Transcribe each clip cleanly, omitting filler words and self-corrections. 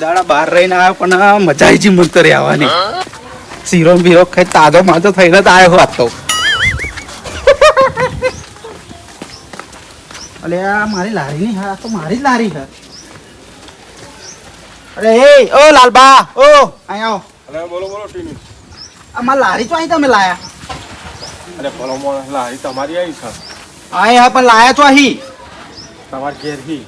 દાડા બહાર રહીને આવ્યો પણ મજા આવી જી મત કરી આવવાની. શીરો બીરો ખાઈ તાજો માજો થઈને તો આવ્યો હોત તો. અલે આ મારી લારી નહીં, હા તો મારી જ લારી છે. અરે એ ઓ લાલબા, ઓ અહીં આવો. અરે બોલો બોલો ટીની. આ મારી લારી તો અહીં તમે લાયા? અરે બોલો બોલો, લારી તમારી આવી છે. અહીં હા પણ લાયા છો અહીં? તમારી ઘેર હી.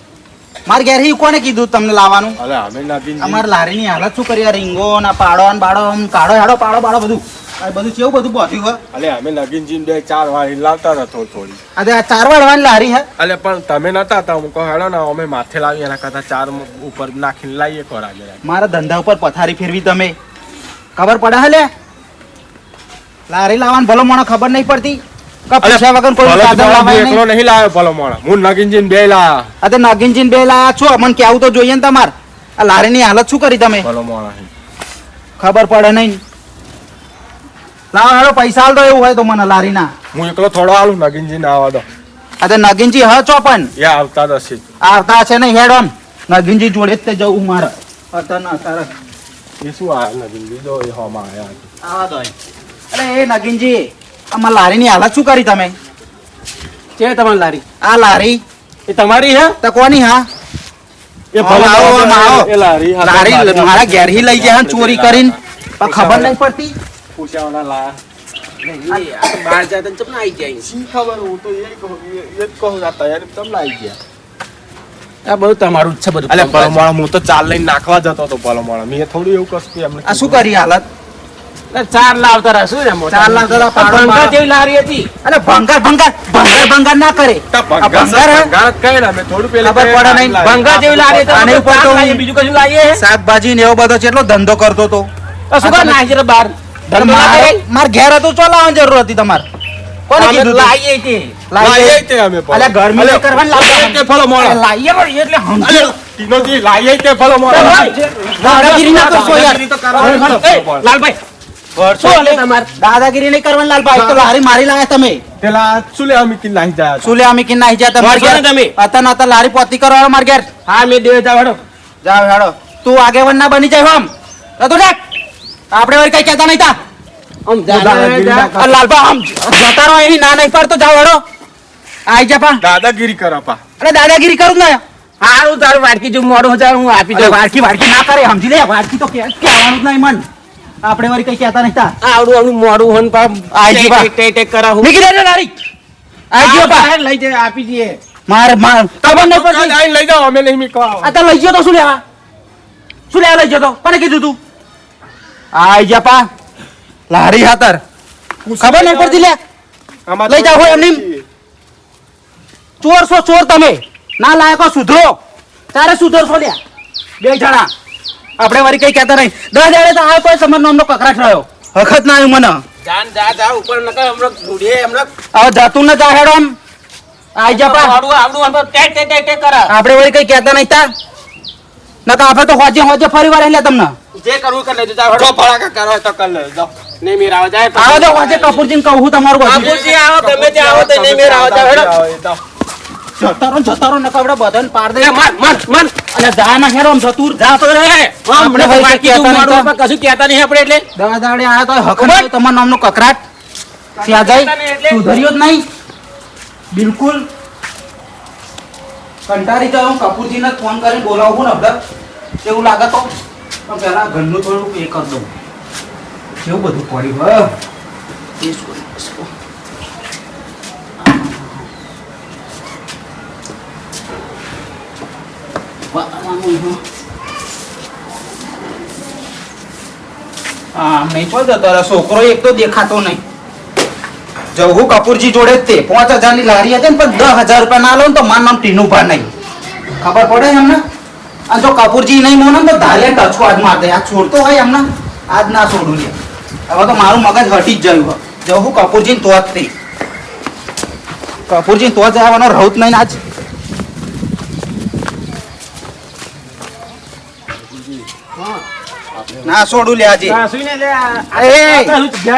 મારે ઘેર હી કોને કીધું તમને લાવવાનું? અરે અમે નાગીન. અમારી લારીની હાલત શું કરી? રીંગો ના પાડો ને બાડો આમ કાઢો હેડો પાડો બાડો બધું આ બધું કેવું બધું બોધ્યું હોય. અલે અમે નાગીન જીન 2-4 વાર લાવતા હતા થોડી. અરે આ 4 વાળવાની લારી હે? અલે પણ તમે નતા તા, હું કહો હેડો ને અમે માથે લાવી એના કરતા 4 ઉપર નાખીને લાવીએ કોરા જરા. મારા ધંધા ઉપર પથારી ફેરવી તમે ખબર પડે હે લે? લારી લાવવાનું ભલો મને ખબર નહીં પડતી. કપડા વગર કોઈ સાધન લાવાય નહીં. એકલો નહીં લાવ્યો ભલો મોણા, હું નાગીન જીન 2 લાયા. આ તે નાગિનજીન 2 લાયા છો, મને કેવું તો જોઈએ ને તમાર. આ લારીની હાલત શું કરી તમે? ભલો મોણા ખબર પડે નહીં. લાવો હેડો પૈસા આલ દો એવું હોય તો મને લારીના. હું એકલો થોડો આલું, નાગીન જીન આવવા દો. આ તે નગીનજી હ છો પણ એ આવતા જ હશે. આવતા છે નહીં હેડો નગીનજી જોડે જ તે જવું મારે. હતા ના તારે એ શું આ નાગીન લીધો એ હોમાં આયા. આવા દો. અરે એ નગીનજી આમાં લારીની હાલત શું કરી તમે? છે તમારી લારી? આ લારી એ તમારી હે? તો કોની? હા એ ભલો આવો, આવો. એ લારી લારી મારા ઘેરથી લઈ જાય ચોરી કરીને પણ ખબર નહીં પડતી. પૂછાવાના લાયા. આ તો બહાર જાય તો ચમ ના આવી જાય. શી ખબર, હું તો એ કહું એ જ કહું આ તૈયારી તમને આવી ગયા. આ બધું તમારું જ છે બધું. અલે પલમોણા હું તો 4 લઈને નાખવા જતો હતો પલમોણા. મેં થોડું એવું કશું એમને. આ શું કરી હાલત? 4 લાવતા રહ્યા શું ને મોટા? 4 લાવતા હતા, પાડો ભંગાર મારો. જેવી લારી હતી. અરે ભંગાર ભંગાર ભંગાર ભંગાર ના કરે. આ ભંગાર હે? ખબર પડે નહીં. ભંગાર જેવી લારી હતી. આની ઉપર તો લાવીએ, બીજું કશું લાવીએ? શાકભાજી ને એવો બધો કેટલો ધંધો કરતો તો. તો શું કર નાખી છે બહાર? ધંધો ના કરે? માર ઘેર હતું ચો લાવવાની જરૂર હતી તમારે? કોને અમે કીધું તું? લાવીએ તે. લાવીએ. અલ્યા ગરમી નહીં કરવાની લાવતા. લાવીએ પણ એટલે સમજો. દાદાગીરી ના કરશો યાર. એ, લાલભાઈ શું હાલે તમારે? દાદાગીરી નહીં કરવાની લાલભાઈ. તો લારી મારી લાયા તમે. શું લે અમે કે નાહી જા તમારે ભરશો ને ઘેર? તમે? હતા નતા લારી પોતી કરવાનો માર ઘેર. હા મેં દેવે જાવ હેડો. જાવ હેડો. તું આગેવાન ના બની જાય આમ. તો દેખ આપણે વળી કઈ કહેતા નહીં તા. આમ જાને જા. આ લાલભા આમ જતા રહો અહીં ના નહીં પડતો. જાવ હેડો. આઈ જા પા. દાદાગીરી કરો પા. અરે દાદાગીરી કરું જ ને. હારું તારું વાડકી જો મોડું હજાર હું આપી અરે દઉં. વાડકી વાડકી ના કરે સમજી લે. વાડકી તો કહેવાનું જ નહીં મન. આપણે વળી કઈ કહેતા નહીં તા. આવડું આવડું મોડું હોન પા આઈ જી બા. ટેક કરાવું. નીકળી રે લારી. આઈ ગયો પા. લઈ જાય આપી દઈએ. માર ખબર નહીં પડતી. લઈ જાઓ, અમે નહીં મીકવા. આ તો લઈ ગયો તો શું લેવા? શું લેવા લઈ ગયો તો? કોને કીધું તું? આઈ જા પા. લારી હાતર ખબર નહીં પડતી લે. લઈ જાઓ હોય એમની. ચોર છો ચોર તમે. ના લાયકો સુધરો. તારે સુધરશો લ્યા 2 જણા. આપણે વળી કઈ કહેતા નહીં. 10 દાડે તો આ કોઈ સમર નામનો કકરાટ રહ્યો. વખત ના આવ્યું મને. જાન જા ઉપર નકર હમણાં ઘોડીએ હમણાં હવે જાતું ન જા હેડો આમ. આઈ જા પા. આવડું આવડું હમણાં ટેક કરા. આપણે વળી કઈ કહેતા નહીં તા. નકા આપણે તો હોજે હોજે ફરી વાર એટલે તમને જે કરવું કરી લેજો જાવ હેડો. ફળાકા કરો તો કર લે જાઓ. નહીં મેર આવો જાય. આવો તો હોજે કપૂરજીને કહું તમારું બધું. કપૂરજી આવો ગમે તે આવો તો નહીં મેર આવો જાવ હેડો. જતા રહો નકા આપણે બધાને પાર દે. એ મન અને જા ના હેરો આમ જતું જાતો રહે. આપણે હમણાં કઈ બાકી તું કહેતા મોડું નહીં પણ કશું કહેતા નહીં આપણે એટલે. 10 દાડે આયા તો હક નહીં તમારા નામનો કકરાટ. ત્યાં જાય સુધર્યો જ નહીં બિલકુલ. કંટાળી જાઉં કપૂરજીને ફોન કરીને બોલાવું ને અબડર એવું લાગે તો. પણ પેલા ઘરનું થોડું એ કરી દઉં. કેવું બધું પડ્યું હ. આમ નહીં પડતો તારા છોકરો એક તો દેખાતો નહીં. જવું કપૂરજી જોડે જ તે 5000 ની લારી હતી ને પણ 10,000 રૂપિયા ના લો ને તો મારું નામ ટીનુભા નહીં. ખબર પડે એમને? અને જો કપૂરજી નહીં મોને તો ધારે ટચકો આજ માર દે. આ છોડતો હોય એમને આજ ના છોડું લે. હવે તો મારું મગજ હટી જ ગયું. જવું કપૂરજી તો જ તે કપૂરજી તો જ આવવાનો રહું જ નહીં આજ. ના છોડું લે આજે. સુઈને લે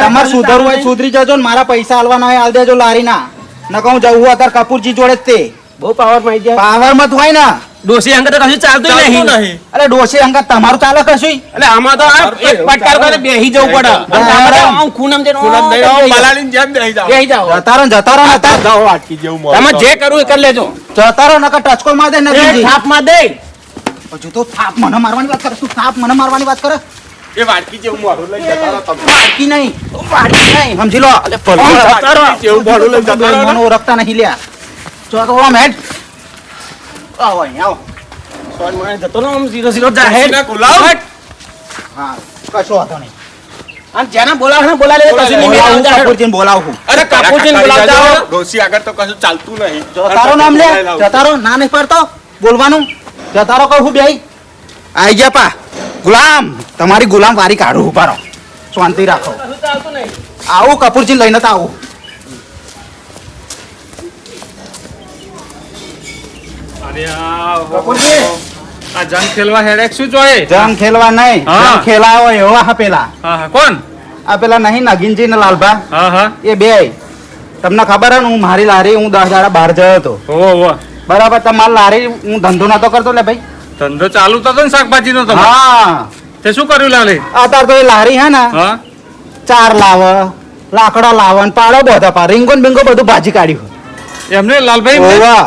તમારે સુધરવું હોય સુધરી જજો ને મારા પૈસા આલવાના હોય આલ દેજો લારી ના. ન કહું જવું અત્યારે કપૂરજી જોડે જ તે. બહુ પાવર માં આવી ગયા. પાવર મત હોય ને ડોસી અંગત કશું ચાલતું નહીં. અરે ડોશી અંગત તમારું ચાલે કશું એટલે આમાં તો આ એક પટકાર કરે બેહી જવું પડે. અને આમાં તો આમ ખૂનમ જઈને ફૂલમ દઈ બેહી જાઓ. મલાલીની જેમ બેહી જાઓ. બેહી જાઓ. જતા રહો નતા જાઓ આટકી જેવું મોઢું તમે કરો. જે કરવું એ કરી લેજો. જતા રહો નકર ટચકો માર દે એ નગીનજી. થાપમાં દે. હજુ તો થાપ મને મારવાની વાત કરે તું થાપ મને મારવાની વાત કરે એ વાટકી જેવું મોઢું લઈ જતા રહો તમે. વાટકી નહીં વાટકી નહીં સમજી લો વાટકી જેવું મોઢું લઈ જતા રહો ને. મને ઓળખતા નહીં લ્યા જો તો આમ હેડ આવો અહીં આવો સોન મને જતો રહો, આમ સીધો સીધો જાહેર. ડોશીને બોલાવો. હા કશો વાંધો નહીં આમ જેને બોલાવે ને બોલાવે કશું નહીં. બોલાવું મેં જાહેર. કપૂરજીને બોલાવું અરે કાપુજીને બોલાવતા આવો. ડોશી આગળ તો કશું ચાલતું નહીં. જતારો નામ લે જતારો ના નહીં પડતો બોલવાનું જતારો કહું બેહી આઈ જા પા ગુલામ તમારી ગુલામ વારી કાઢું ઉભા રહો શાંતિ રાખો કશું ચાલતું નહીં. આવું કપૂરજી લઈને તો આવું અરે આ જંગ ખેલવા હેડે શું જોઈએ? જંગ ખેલવા નહીં હા. જંગ ખેલા હોય એવા હા પેલા હા હા કોણ? આ પેલા નહીં નગીનજી ને લાલભા હા હા એ બે તમને ખબર હે ને હું મારી લારી હું 10 દાડા બહાર ગયો હતો ઓહો બરાબર તમારી લારી હું ધંધો નતો કરતો લે ભાઈ ધંધો ચાલુ તો હતો ને શાકભાજી નો તમે હા તે શું કર્યું લાલે? અત્યારે તો એ લારી હે ને હા ચાર લાવ લાકડા લાવ ને પાડો બધા પા રીંગો ને બીંગો બધું ભાજી કાઢ્યું એમને લાલભાઈ એમને? ઓવા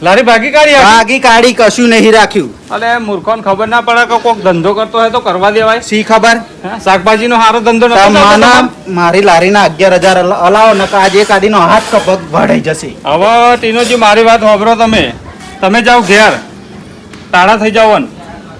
લારી ભાગી કાઢી આપી? ભાગી કાઢી કશું નહીં રાખ્યું અલે મૂર્ખોને ખબર ના પડે કે કોક ધંધો કરતો હોય તો કરવા દેવાય. સી ખબર હા, શાકભાજીનો હારો ધંધો નતો ચાલતો તમારા તમારો? મારી લારીના 11,000 અલાવો નકા આજે એક આદીનો હાથ કપક ભડાઈ જશે હવે ટીનોજી મારી વાત સાંભળો તમે જાઓ ઘેર તાળા થઈ જાઓ ને.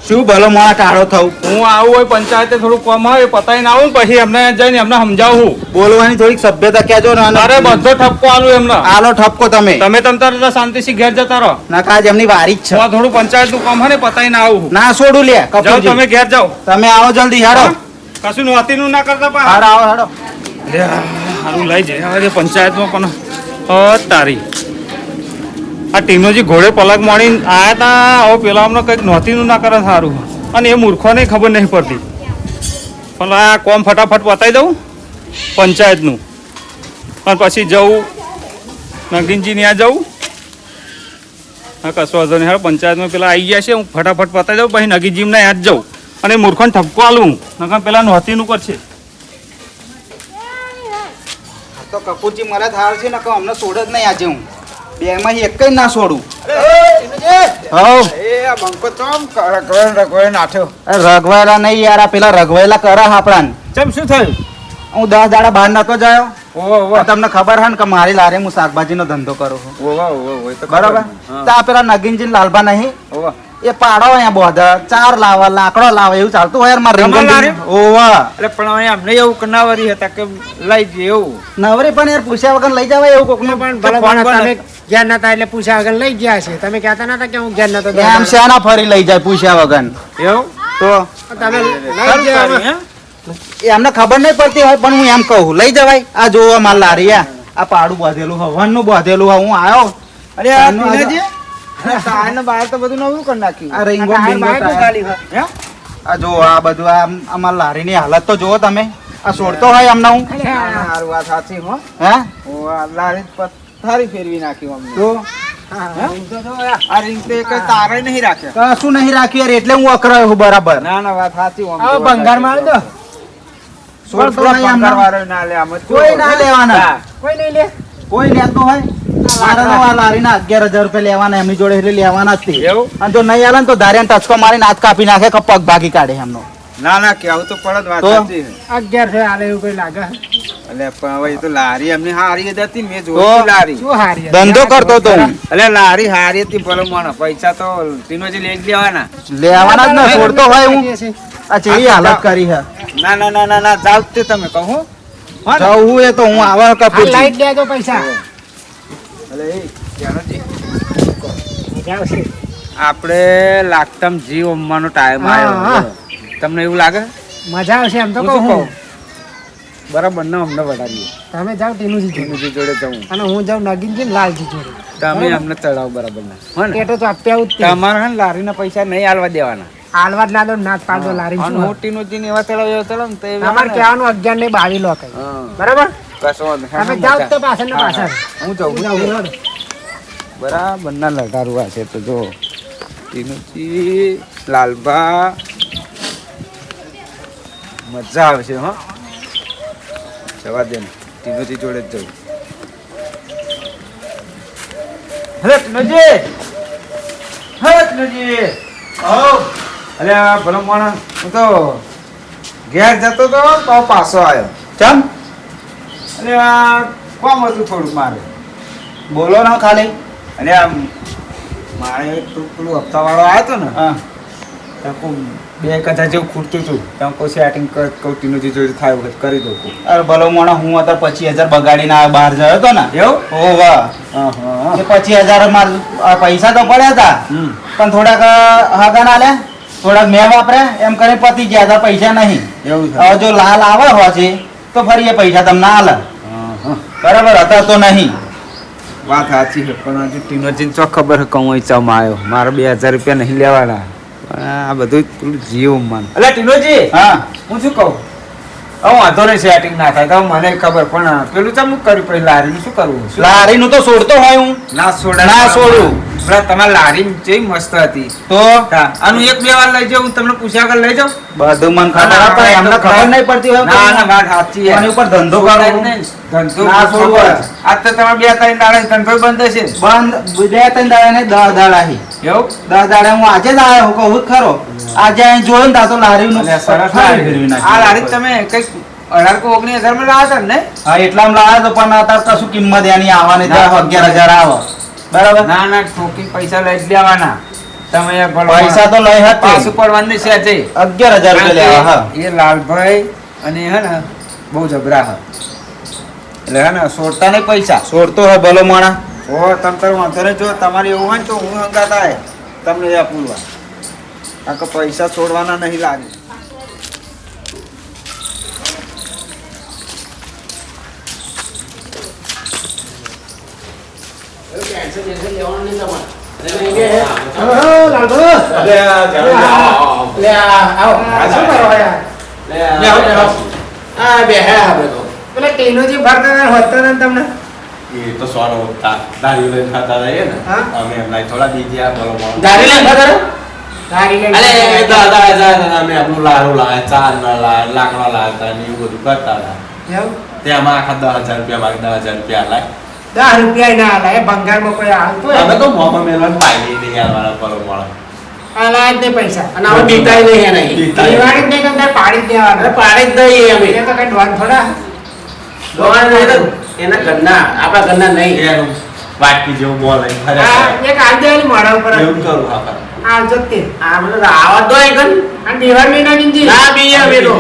શું ભલો મોણા ટાળો થવું હું આવું હોય પંચાયતે થોડું કામ હોય એ પતાઈને આવું ને પછી એમને જઈને એમને સમજાવું. બોલવાની થોડીક સભ્યતા કહેજો ને અરે બધો ઠપકો આલું એમને. આલો ઠપકો તમે તમે તમ શાંતિથી ઘેર જતા રહો. નકા આજ એમની વારી જ છે હું આ થોડું પંચાયત નું કામ હોય ને પતાઈને આવું. ના છોડું લે જાઓ કપૂરજી તમે ઘેર જાઓ. તમે આવો જલ્દી હારો કશું નોતીનું ના કરતા પા. હારો આવો હારો લે, હારું લઈ જાય હવે પંચાયતમાં પણ તારી આ ટીનોજી ઘોડે પલક માણી આયા તા. હવે પેલા અમને કંઈક નોતીનું ના કરે સારું. અને એ મૂર્ખોને ખબર નહીં પડતી. પણ આ કોમ ફટાફટ પતાવી દઉં પંચાયતનું અને પછી જવું નગીનજી ત્યાં જવું. હા કશો વાંધો નહીં. હાલ પંચાયતમાં પેલા આવી ગયા છે હું ફટાફટ પતાવી દઉં પછી નગીનજીના યાદ જાઉં અને મૂર્ખોને ઠપકો આલું નકર પેલા નોતીનું કરશે. તો કપૂરજી મને થાળ છે નકા અમને છોડ જ નહીં આજે હું બે માં એક જ ના છોડું હવ રગવાયેલા નહીં યાર આ પેલા રગવાયેલા કરા આપણાને ચમ શું થયું? હું 10 દાડા બહાર નતો જાયો આ તમને ખબર હે ને કે મારી લારે હું શાકભાજીનો ધંધો કરું છું બરાબર તો આ પેલા નગીનજી ને લાલભા નહીં એ પાડો અહીંયા બોધા ચાર લાવા લાકડો લાવા એવું ચાલતું હોય યાર મારે રીંગણ લારી? ઓવા એટલે પણ અમને એવું કનાવરી હતા કે લઈ જઈએ એવું. નવરી પણ યાર પૂછ્યા વગર લઈ જવાય એવું કોક તમે ઘેર નતા એટલે પૂછ્યા આગળ લઈ ગયા છે. તમે કહેતા નતા કે હું ઘેર નતો એમ શાના ફરી લઈ જાય પૂછ્યા વગર એવું તો તમે લઈ ગયા. એમને ખબર નહીં પડતી હોય પણ હું એમ કહું લઈ જવાય આ જોવા માર લારી આ પાડું બાંધેલું હવન નું બાંધેલું હોય હું આવ્યો અરે આ ટીનાજી, તારને બહાર તો બધું નવું કરી નાખ્યું. આ રીંગો બીંગો હે? આ જો આ બધું આ અમાર લારીની હાલત તો જુઓ તમે આ છોડતો હોય અમને હું હારું, વાત સાચી હો. હે ઓ, આ લારી પથારી ફેરવી નાખી અમને. તો આ રીંગ તો એક તારે નહીં રાખ્યા. કશું નહીં રાખ્યું યાર એટલે હું અકરાયો છું બરાબર ના ના, વાત સાચી હો. આવો ભંગાર મારી દો. છોડતો નહીં ભંગાર અમને. વાળો ના લે આમ જ. કોઈ ના લેવાના કોઈ નહીં લે. કોઈ લેતો હોય મારે તો આ લારીના 11,000 રૂપિયા લેવાના એમની જોડે એટલે લેવાના જ તે. એવું? અને જો નહીં આલે ને તો ધાર્યા ટચકો મારીને હાથ કાપી નાખે કે પગ ભાગી કાઢે એમનો ના ના, કેવું તો પડે જ, વાત તો? સાચી છે. 11 છે આલે એવું કોઈ લાગે? એટલે પણ હવે એ તો લારી એમની હારી જ હતી, મેં તો? જોઈ લારી. શું હારી હતી? ધંધો કરતો તો હું એટલે લારી હારી હતી ભલે મને પૈસા તો તીનોજી લઈ જ લેવાના. લેવાના જ ને છોડતો હોય હું આ ચેવી હાલત કરી હે ના ના ના ના ના, જાવ તે તમે કહું. હો ને? જવું એ તો હું આવા આ કપૂરજી લાઈટ લે તો પૈસા એટલે એ ત્યાંનોજી, મજા આવશે. આપણે લાગતમ જીવ અમ્માનો ટાઈમ હા, આવ્યો. હા. તમને એવું લાગે? મજા આવશે એમ તો હું કહું શું હું. કહું? બરાબર ને, અમને વધારીએ. તમે જાઓ ટીનુજી જોડે તીનોજી જોડે જવું. અને હું જાઉં નગીનજી ને લાલજી જોડે. તમે અમને ચડાવો બરાબર ના. હો ને? પેટો તો આપ્યા જ તે. તમારે હે ને લારીના પૈસા નહીં આલવા દેવાના. હાલવા જ ના દો નાચ પાડ દો લારી અને શું હું તીનોજીને એવા ચડાવ્યો ને તો એ અમારે કહેવાનું 11 ને 22 લો કઈ હા. બરાબર કશો વાંધો નહીં. તમે જાઓ તો પાછળ ને પાછળ હું જાઉં. બરાબર ના લગાડવા છે તો જો ટીનુજી લાલબા મજા આવશે હો જવા દે ને ટીનુજી જોડે જ જવું હલે ટીનુજી અરે ભલો માણસ હું તો ઘેર જતો તો પાછો આવ્યો ચમ અને આ કોમ હતું થોડુંક મારે બોલો ના ખાલી. અને આમ મારે પેલું હપ્તાવાળો આવ્યો હતો ને હા ત્યાં કોઈ 2,000 જેવું ખૂટતું હતું ત્યાં કોઈ સેટિંગ ટીનુજી જોડે થાય વખત કરી દઉં અરે ભલો મોણા હું અત્યારે 25,000 બગાડીને આ બહાર ગયો હતો ને એવું ઓ વાહ હા એ 25,000 મારા પૈસા તો પડ્યા હતા પણ થોડાક હાગા ના લે થોડાક મેં વાપર્યા એમ કરીને પતી ગયા હતા પૈસા નહીં. એવું હવે જો લાલ આવે હોય છે તો ફરી એ પૈસા તમને આલે બરાબર હતા તો નહીં. વાત સાચી છે પણ હજુ ટીનોજીને ચો ખબર કઉં ચમ આવ્યો મારે 2,000 રૂપિયા નહીં લેવાના પણ આ બધું પેલું જીવ મન એટલે ટીનોજી હા હું શું કહું હવે વાંધો નહીં સેટિંગ ના થાય તો મને ખબર પણ પેલું ચમ કર્યું પછી લારીનું શું કરવું લારીનું તો છોડતો હોય હું ના છોડા ના છોડું. પેલા તમારી લારી જેવી મસ્ત હતી તો આનું 1-2 વાર લઈ જાઉં તમને પૂછ્યા વગર લઈ જાઉં બધું મન ખબર પણ એમને ખબર નહીં પડતી હોય ના ના વાત સાચી છે એની ઉપર ધંધો કરો ધંધો ના છોડવો. આજ તો તમે 2-3 દાડા ધંધો બંધ હશે બંધ 2-3 દાડા ને 10 દાડા હી એવું 10 દાડા હું આજે જ આવ્યો હું કહું જ ખરો આજે અહીં જોયું ને તા તો લારીનું અલ્યા, સરસ ફાડી ફેરવી નાખ્યું. આ લારી તમે કઈક 18-19 માં લાવ્યા હતા ને હા એટલામાં લાવ્યા તો પણ અત્યારે કશું કિંમત એની આવવાની ના, 11,000 આવે બરાબર ના ના ઠોકી પૈસા લઈ જ લેવાના તમે આ ભલો પૈસા તો લઈ હતા પાછું પડવાનું છે આજે 11,000 રૂપિયા લેવા હા એ લાલભાઈ અને હે ને બહુ જબરા હ એટલે હે ને છોડતા નહીં પૈસા છોડતો હોય ભલો માણા ઓ તમ તાર વાંધો નહીં જો તમારે એવું હોય ને તો હું હંગાત આવે તમને આ પૂરવા કારણ કે પૈસા છોડવાના નહીં લાગે પેલા ટેનોજી ભરતા હતા હોતા હતા ને તમને એ તો સોનો દારૂ લઈને ખાતા રહીએ ને હા? અમે એમના થોડા બીજી આ બોલો બોલો. ગાડી લઈને ખબર ગાડી લઈને અલે એ દાદા અમે આપણું લારું લાવ્યા ચા ના લાવ્યા લાકડા લાવતા ને એવું બધું કરતા હતા એવું તેમાં આખા 10,000 રૂપિયા મારે 10,000 રૂપિયા લાય 10 રૂપિયા ના આલા એ ભંગારમાં કોઈ હાલતો અમે તો મોમાં મેલવા પાડી નહીં યાર બોલો બોલો આલા જ નહીં પૈસા અને હવે બીતાય નહીં એને દિવાળી જ નહીં તો તારે પાડી જ અરે દેવાના પાડી જ દઈએ અમે એ તો કઈ ડોન થોડા દોવાના નહીં તો એના ઘરના આપણા ઘરના નહીં એનું વાટકી જેવું બોલ ફરે આ એક આલ દેવાની મોઢા ઉપર એવું કરું આપણે આવજો જ તે આ મને આવા દો એ ગન અને દિવાળી મહિના ની ના બીએ અમે તો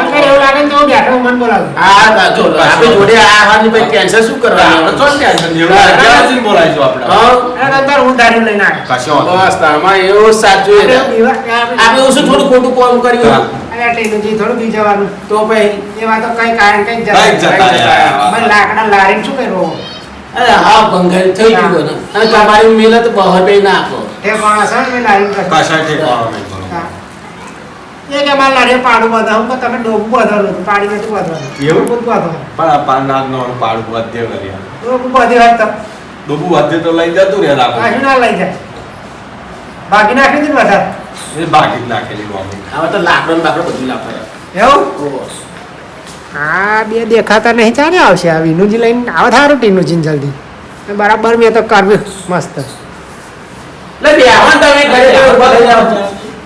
અંકલ એવું લાગે ને તો હું બેઠો મન બોલાવું આ જો આપણે જોડે આ હાની પછી કેન્સર શું આપણે કરવાનું ચોલ ટેન્શન જેવું અગિયારથી બોલાવીશું આપણે અને અંદર હું દારૂ લઈને આવ્યો કશો વાંધો બસ તારમાં એવું સાચું આપણે એને દિવાળી આપણે ઓછું થોડું ખોટું કામ કર્યું અરે ટેનુજી થોડું બી જવાનું તો પછી એવા તો કઈ કારણ કઈ કઈ જતા રહ્યા. મને લાકડા લારીને શું કર્યું અરે હા ભંગાર થઈ ગયું ને અને તમારી મહેનત બહાર પે નાખો તે પણ અસર મેં લારીને કર્યું. કશા ઠેકાણો નહીં બોલો હા. એ કે મારે લારીએ પાડું બાંધવાનું પણ તમે ડોબું બાંધવાનું હતું પાડી નથી બાંધવાનું એવું? ડોબું જ બાંધવાનું પણ આ પાનનાથનો પાડું વધ્ય કર્યા ડોબું બાંધી વાત તો ડૂબુ વધ્ય તો લઈ જતું રે રાખો પાછું ના લઈ જાય બાકી નાખી દીધું વધારે એ બાકી જ નાખેલી મમ્મી હવે તો લાકડો બાકડો બધું લાકડો એવું હા બે દેખાતા નહીં ચાલે આવશે આ વિનુજી લઈને આવો થારું ટીનુજી જલ્દી બરાબર મેં તો કરવ્યું મસ્ત લે બે આવન તમે ઘરે ઉભા થઈ જાવ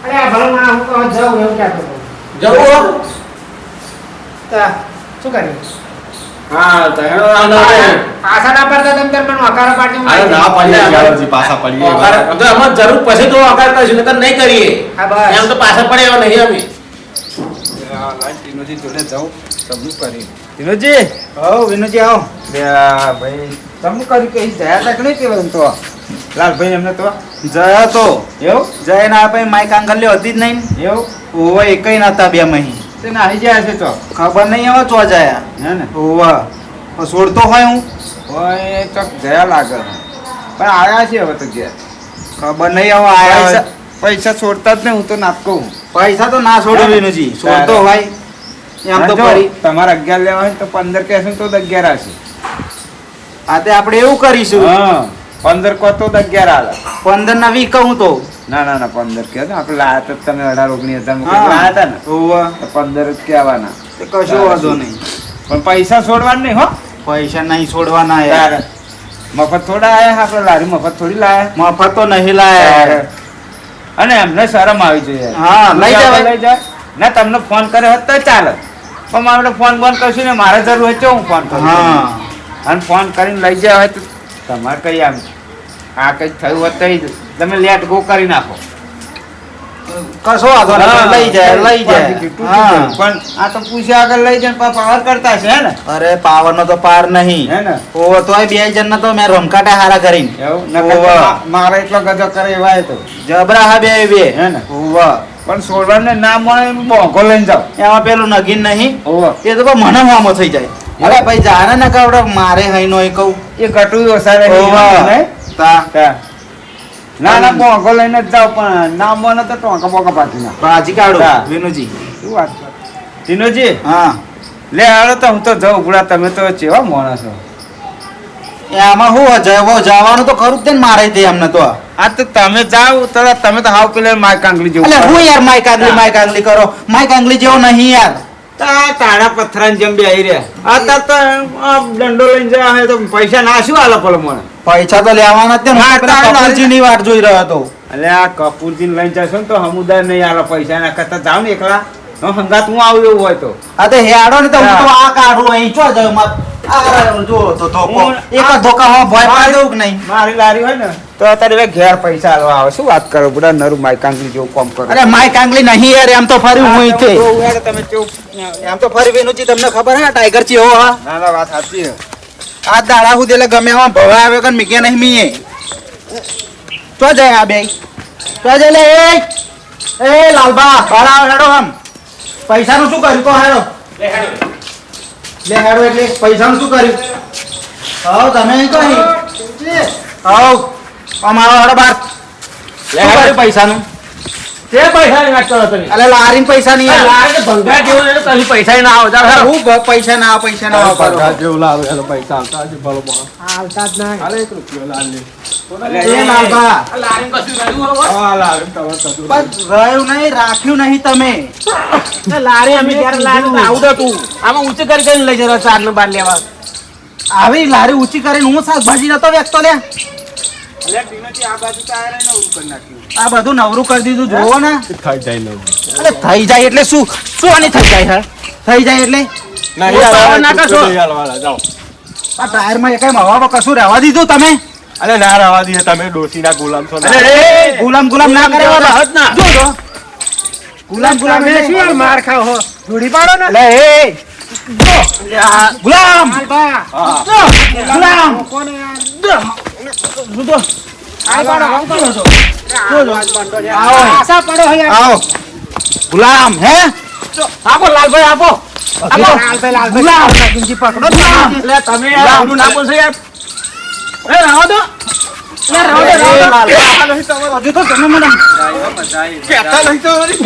અરે આ ભલો માણસ હું કહું જાઉં એવું કહેતો હતો. જવું હો તા શું કર્યું હા તો હેડો પાછા ના પડતા તમે તાર મને વકારો પાડજો અરે ના પડીએ જ્યારથી પાછા પડીએ તો અમાર જરૂર પછી તો અકાર કરશું નકર નહીં કરીએ હા બસ એમ તો પાછા પડે એવા નહીં અમે ટીનોજી જોડે જાઉં તમને કરી ટીનોજી હો વિનુજી આવો ભાઈ તમને કર્યું કે જયા તક નહીં કેવું તો લાલભાઈ એમને તો જયા તો એવું જય ના આપણે માઈક આંગલ્યો હતી જ નહીં એવું ઓવા એકઈ નતા બે મહી તે નાહી જાય છે તો ખબર નહીં હવે ચો જયા હે ને ઓવા પણ છોડતો હોય હું ઓય ચોક ગયા લાગે પણ આયા છે હવે તો ઘેર ખબર નહીં હવે આયા પૈસા પૈસા છોડતા જ નહીં હું તો નાખ કહું પૈસા તો ના છોડો વિનુજી છોડતો હોય એમ તો જો, ફરી તમારે 11 લેવા હોય તો 15 કહેશો ને તો 11 હશે આ તે આપણે એવું કરીશું હા 15 કહો તો 11 હાલે 15 ના 20 કહું તો ના ના ના 15 કહો ને આપણે લાયા તો તમે 18-19 હજાર હા. લાયા હતા ને ઓવા તો 15 જ કહેવાના તે કશું વાંધો નહીં પણ પૈસા છોડવાના નહીં હો પૈસા નહીં છોડવાના યાર તારે. મફત થોડા આયા આપણે લારી મફત થોડી લાયા મફત તો નહીં લાયા અને એમને શરમ આવી જોઈએ હા, લઈ જવાય. લઈ જાય ના તમને ફોન કર્યો હોત તો ચાલે પણ મારે ફોન બંધ કરશું ને મારે જરૂર હોય તો હું ફોન કરું હા અને ફોન કરીને લઈ જાય હોય તો તમારે કઈ આમ આ કઈ થયું હોત તો તમે લેટ ગો કરી નાખો કશો વાંધો નહીં લઈ જાય લઈ જાય હા પણ આ તો પૂછ્યા આગળ લઈ જાય પાવર કરતા છે હે ને અરે પાવર નો તો પાર નહીં હે ને ઓ તોય બે જણ તો મેં રમકાટા હારા કરીને એવું નકર તો ઓવા. મારે એટલો ગજો કરે એવાય તો જબરા હા બે બે હે ને ઓવા પણ સોડવાને ના મળે બોંકો લઈને જાઓ એમાં પેલું નગીન નહીં ઓવા એ તો મને હોમો થઈ જાય અરે ભાઈ જાણે ના કાવડે મારે હઈ નો એ કહું એ કટું ઓછા ઓવા. રહે તા તા. ના ના બોંકો લઈને જ જાઓ પણ ના મને તો ટોંકા બોંકા પાટી ના ભાજી કાઢો તા. વિનુજી શું વાત કરે? ટીનોજી હા લે હાલો તો હું તો જાઉં ઉભરા તમે તો ચેવા માણસ છો એમાં શું જવાનું તો ખરું જ તે ને મારે તે એમને તો આ તો તમે જાઓ તો તમે તો હાવ પેલા માય કાંગલી જેવું એટલે હું યાર માય કાંગલી કરો માય કાંગલી જેવો નહીં યાર તાળા પથ્થરા જેમ બે આવી રહ્યા અત્યારે તો આ દંડો લઈને જાય હે તો પૈસા ના શું આલો પેલો મને પૈસા તો લેવાના જ તે ને. હા, હું પેલા તારે કપૂરજીની વાટ જોઈ રહ્યો હતો અલે આ કપૂરજી લઈને જશો ને તો સમુદાય નહીં આલો પૈસા ના કરતા જાવ ને એકલા હંગાત હું આવું એવું હોય તો આ તે હેડો ને તો હું તો હા. આ કાઢું અહીં ચો જાવ આ જો તો ધોકો હું- એક જ ધોકા હો ભય પાડી દઉં કે નહીં મારી લારી હોય ને તો અત્યારે હવે ઘેર પૈસા આલવા આવે શું વાત કરો બધા નરું માય કાંગલી જેવું કામ કરો અરે માય કાંગલી નહીં યાર એમ તો ફરી હું અહીં છે તો યાર તમે કેવું એમ તો ફરી વેનુજી તમને ખબર હા ટાઈગર ચેવો હા ના ના વાત સાચી છે આ દાડા સુધી એટલે ગમે એમાં ભવા આવે કે મીકે નહીં મીએ તો જાય આ બે તો જાય લે એ લાલબા બાળા હેડો આમ પૈસાનું શું કર્યું તો હેડો લે હેડો એટલે પૈસાનું શું કર્યું હાવ તમે અહીં કહી હાવ અમારો હેડો બાર શું કર્યું પૈસાનું તે પૈસાની વાત કરો તમે અલે લારીન પૈસા નહીં આવે. લાગે તો ભંગાર જેવું છે, તમે પૈસા ના આવો જાઓ, હેડો. હું પૈસા ના આવે, પૈસા ના આવે કરો. જેવું લાવે એનો પૈસા આવતા હજી ભલો માણસ. હાલતા જ નહીં હાલે 1 રૂપિયો લાલ લે. એ લાલબા આ લારીને કશું રહ્યું હવે? હા લાવે તમે કશું પણ રહ્યું નહીં રાખ્યું નહીં તમે એ લારી અમે ત્યારે લારી તો આવું તો તું આમાં ઊંચી કરી કરીને લઈ જતો ચાર નો બાર લેવા આવી લારી ઊંચી કરીને હું શાકભાજી નતો વેચતો લે અલ્યા ટીનાજી આ બાજુ તો આયરા ને ઉભું કરી નાખ્યું. આ બધું નવરું કરી દીધું જોવો ને થઈ જાય લઉં. અરે થઈ જાય એટલે શું શું આની થઈ જાય હે થઈ જાય એટલે ના યાર, યાર ના ના કરશો. યાર જાઓ. આ ટાયરમાં એકાઈ હવા કશું રહેવા દીધું તમે અરે ના રવા દઈએ તમે ડોશીના ગુલામ છો ને. અરે એ ગુલામ ગુલામ ના કરે ગુલામ વાળા. જ ના. જો જો ગુલામ ગુલામ એટલે શું યાર માર ખાવ હો જોડી પાડો ને લે એ જો ગુલામ જો ગુલામ જો આશા પડો હે આવો ગુલામ હે આપો લાલભાઈ આપો ગુલામ નગીનજી પકડો ગુલામ એટલે તમે યાર આવું ના બોલશો યાર એ રાહો દો યાર રાહો દો, રાહો દો. હજુ તો તમે મને કહેતા નહીં તો વળી.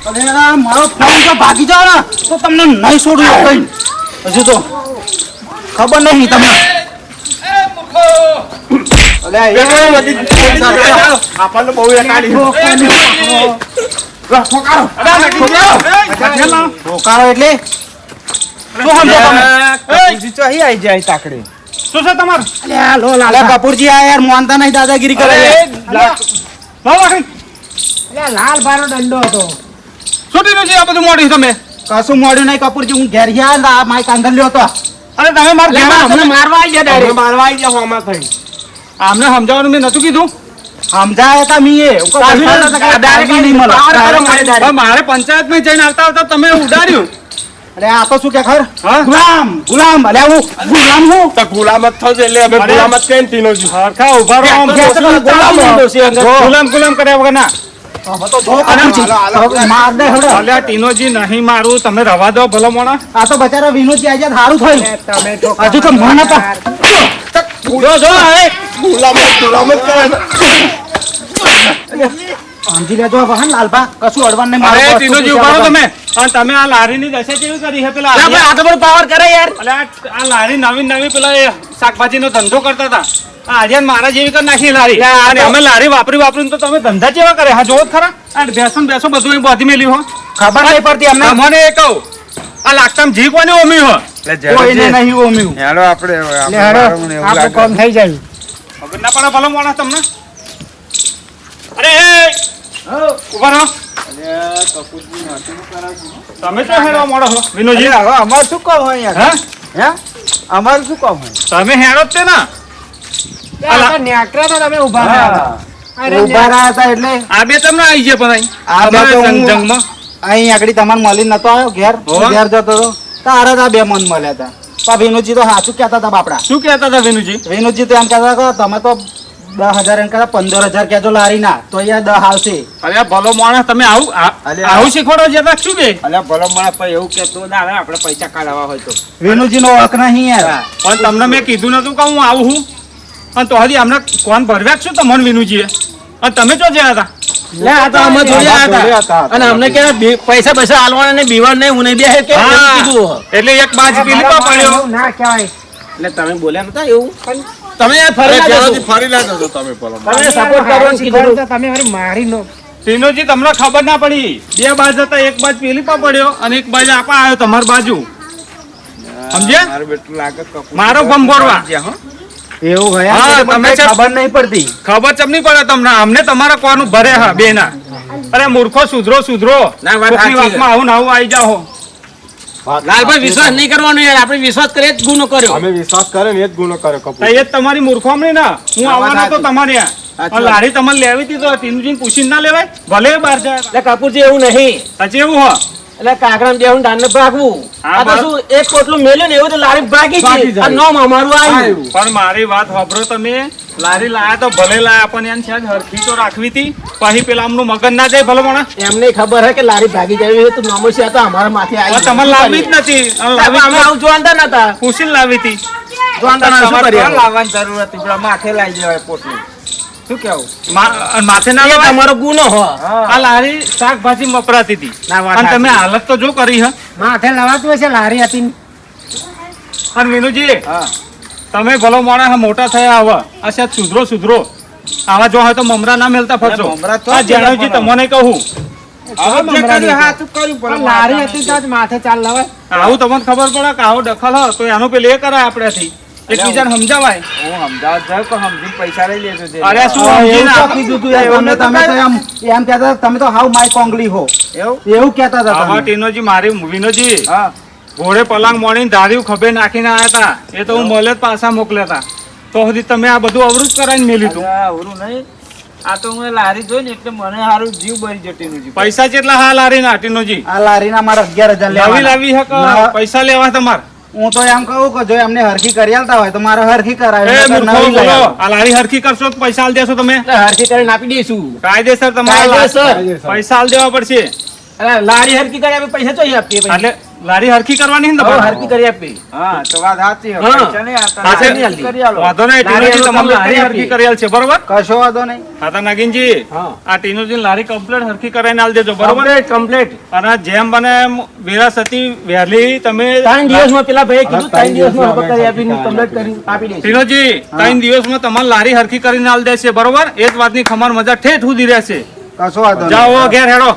અરે આ મારો ફોન તો ભાગી જાવ ને તો તમને નહીં છોડું કઈ હજુ તો ખબર નહીં તમને આપણને બહુ એકાડી. રોકાણો એટલે શું સમજો તમે કપૂરજી તો અહીં આવી જાય તાકડે. શું છે તમારું અલ્યા લો લાલ અલ્યા કપૂરજી આ યાર માનતા નહીં દાદાગીરી કરે અલ્યા લાલ ભાઈનો દંડો હતો છૂટી નથી આ બધું મોડી તમે કશું મોડ્યું નહીં કપૂરજી હું ઘેર ગયા માય કાંગલ લ્યો તો અરે તમે માર ઘેર અમને મારવા આવી ગયા તમે direct. મારવા આવી જાઓ આમાં થઈ. આમને સમજાવવાનું મેં નતું કીધું સમજાયા તા મીએ direct નહીં મળે પાવર કરો મારે direct. મારે પંચાયત માં જઈને આવતા આવતા તમે ઉડાડ્યું અરે આ તો શું કે ખર ગુલામ ગુલામ અલ્યા હું ગુલામ હું તો ગુલામ જ થશે એટલે અમે ગુલામ જ કહીએ ને ટીનોજી. હરખા ઉભા રહો આમ. ઘેર તો ગુલામ હો. ગુલામ ગુલામ કર્યા વગર ના માર દે હડો અલ્યા ટીનોજી નહીં મારું તમે રવા દો ભલો મોણા આ તો બચારા વિનોદજી આજે સારું થયું તમે તો હજુ તો મને તો ગુલામ જ કહેવાય ને. સમજી લેજો હવે હે લાલભા, કશું અડવાનું નહીં. મારો અરે વસ્તુ ટીનોજી પૂછ્યા ઉભા રહો વગર. તમે. અને તમે આ લારીની દશા કેવી કરી છે પેલા લે ભાઈ, આ તો બધું પાવર કરે યાર. અલે આ લારી નવી પેલા એ શાકભાજીનો ધંધો કરતા હતા. આ આજે મારા જેવી કરી નાખી લારી. અને અમે લારી વાપરીને તો તમે ધંધા કેવા કરે? હા જોવો જ ખરા. આ બેસો બધું અહીં બાંધી મેલ્યું હો. ખબર નહીં પડતી અમને. તમને એ કહું, આ લાગતામ જી કોને ઓમી હો? કોઈને નહીં ઓમ્યું. હેડો આપણે હવે, લે આપણે હેડો, મારું ને એવું આપણું લાગે. કામ થઈ જાય. ખબર ના પડે ભલો માણસ તમને. અરે એ ઉભા રહો. તમે તો હેડવા મોડો છો વિનોજી. અરે હવે અમારે શું કામ હોય યાર? હા હે અમારું શું કામ હોય? તમે હેડો જ તે ને. આ તો નેકરા તો તમે ઊભા રહ્યા. અરે ઊભા રહ્યા હતા એટલે આ બે તમને આવી ગયા પણ આ બે તો હું- જંગમાં. અહીં આગળ તમને મળી નતો આવ્યો ઘેર હોવે. ઘેર જતો હતો તારા તા બે મન મળ્યા હતા. પણ વિનોદજી તો સાચું કહેતા હતા બાપડા. શું કહેતા હતા વિનુજી? વિનોદજી તો એમ કહેતા હતા કે તમે તો 10,000 એમ કહેતા 15,000 કહેજો લારી ના તો અહીંયા 10 આવશે. અરે આ ભલો માણસ તમે આવું શીખવાડો જતા શું બે? અલ્યા ભલો માણસ પણ એવું કહેતો ના આવે, આપણે પૈસા કાઢવા હોય તો. વિનોદજીનો હક નહીં યાર. પણ તમને મેં કીધું નતું કે હું આવું હું. અને તો હજી અમને કોણ ભરવ્યા જ શું તમને વિનુજીએ? અને તમે ચો જ્યાં હતા? લે આ તો અમે જોડે જોડે આવ્યા હતા. હતા. અને અમને કે પૈસા હાલવાના ને બીવાના નહીં, હું નહીં બેસે કે એવું હા. કીધું. એટલે એક બાજ પીલીપા પડ્યો. એવું ના કહેવાય. એટલે તમે બોલ્યા નતા એવું? તમે યાર ફરી ના જશો. ફરી લાગો તો તમે પેલો તમે સપોર્ટ કરવાનું કીધું. તો તમે વળી મારી નો. ટીનોજી તમને ખબર ના પડી. બે બાજ હતા, એક બાજ પીલીપા પડ્યો અને એક બાજ આપા આવ્યો તમારી બાજુ. સમજ્યા? મારું બેટું લાગે કપૂર મારો ગમ ભરવા. જ્યાં, હો. એવું ગયા હા, એટલે તમે મને છે- ખબર નહીં પડતી. ખબર ચમ નહીં પડે તમને. અમને તમારા કોનું ભરે હા બે ના. અરે મૂર્ખો સુધરો. ના, વાત કોકની સાચી છે. વાતમાં આવું ને આવું આવી જાઓ. લાલભાઈ વિશ્વાસ નહીં કરવાનો યાર, આપણે વિશ્વાસ કરીએ જ ગુનો કર્યો. અમે વિશ્વાસ કરે ને એ જ ગુનો કરે તો કપૂર. એ જ તમારી મૂર્ખોમણી ના. હું આવવાનો તો તમારે ત્યાં. સાચી અને લારી તમારે લેવી હતી તો ટીનુજીને પૂછીને ના લેવાય? ભલે બહાર જાય. એટલે કપૂરજી એવું નહીં. હજી એવું હો. એટલે કાકડા બેહું ડાંડને ભાગવું. હા, આ તો બસ. શું એક પોટલું મેલ્યું ને એવું તો લારી ભાગી ભાગી ગઈ. જાય. આ નોમ અમારું આવ્યું. પણ મારી વાત સાંભળો તમે. લારી લાયા તો ભલે લાયા પણ એને છે જ હરખી તો રાખવી હતી. પછી પેલા આમનું મગજ ના જાય ભલે માણસ. એમને ખબર હે કે લારી ભાગી જાય તો નોમો છે તો અમારા માથે હવે આવી. તમારે લાવવી જ નથી. અને લાવવી અમે આવું જોવાના નતા. પૂછીને લાવી હતી. જોવાના શું તમારે કરીએ? કોણ લાવવાની જરૂર હતી? પેલા માથે લાવી દેવાય પોટલી. શું કેવું? અને માથે ના એ લેવાય. તમારો ગુનો હો. આ લારી શાકભાજી વપરાતી હતી. ના, વાત અને તમે સાચી. હાલત તો જો કરી હે. માથે લવાતું હશે લારી હતી. અને વિનુજી હા. તમે ભલો માણસ મોટા થયા હવે આ સાહેબ સુધરો આવા જો હોય તો મમરા ના મેલતા ફરજો. મમરા તો આ જાણવજી તમને કહું હવે જે કર્યું હાચું કર્યું પણ પણ લારી હતી તો જ માથે ચાલ લવાય. આવું તમને ખબર પડે કે આવો દખલ હોય તો એનું પેલું એ કરાય આપણાથી. એકબીજાને સમજાવાય. હું સમજાવત જાઉં પણ સમજીને પૈસા લઈ લેજો જે. અરે શું એવું સમજીને તો આપ- કીધું તું યાર. તમે તો એમ કહેતા હતા, તમે તો હાવ માય કોંગલી હો એવું? એવું કહેતા હતા આવા તમે. ટીનોજી મારી વિનોજી હા. ઘોડે પલંગ મોડીને ધાર્યું ખભે નાખીને આવ્યા હતા. એ તો હું મોલે જ પાછા મોકલ્યા હતા. તો સુધી તમે આ બધું અવરું જ કરાવીને મેલ્યું હતું. અરે, ઓરું નહીં. આ તો હું લારી જોઈ ને એટલે મને સારું જીવ બળી જટીનું જીવ. પૈસા કેટલા હા લારી ના ટીનોજી? આ લારીના મારા 11,000 લાવી લેવાના. લાવી હક ના. પૈસા લેવા તમારે. હું તો એમ કહું કે જો એમને હરખી કરી આલતા હોય તો મારે હરખી કરાવે એ નકર મૂર્ખો નવી લઈ બોલો. આવો. આ લારી હરખી કરશો તો પૈસા આલ દેશો તમે? એટલે હરખી કરીને આપી દઈશું. કાયદેસર તમારે કાયદેસર. પૈસા આલ દેવા પડશે. અરે લારી હરખી કરી આપી પૈસા ચોઈ આપીએ પછી. એટલે લારી હરખી કરવાની છે ને હવે તમારે? હરખી કરી આપી. હા તો વાત સાચી છે. હા. પૈસા નહીં આપતા. હા, લારી છે. કરી આલો. વાંધો નહીં લારી ટીનોજી એનું તમારે complete લારી કરી હરખી આપી. કરી આલ છે બરોબર? કશો વાંધો નહીં. હા તો નાગિનજી હા. આ ટીનોજી લારી કમ્પ્લીટ હરખી કરાવીને આલ દેજો બરોબર? કમ્પ્લીટ. અને જેમ બને એમ વિરાસતી વહેલી તમે 3 દિવસમાં પેલા ભાઈએ કીધું હા, 3 દિવસમાં ત્રણ હરખત કરી આપીને દિવસમાં કમ્પ્લીટ કરીને આપી દઈશું. ટીનોજી 3 દિવસમાં તમારે લારી હરખી કરીને આલ દેશે બરોબર? એ જ વાતની ખમાર મજા ઠેઠ સુધી રહેશે. કશો વાંધો નહીં. જાઓ ઘેર હેડો.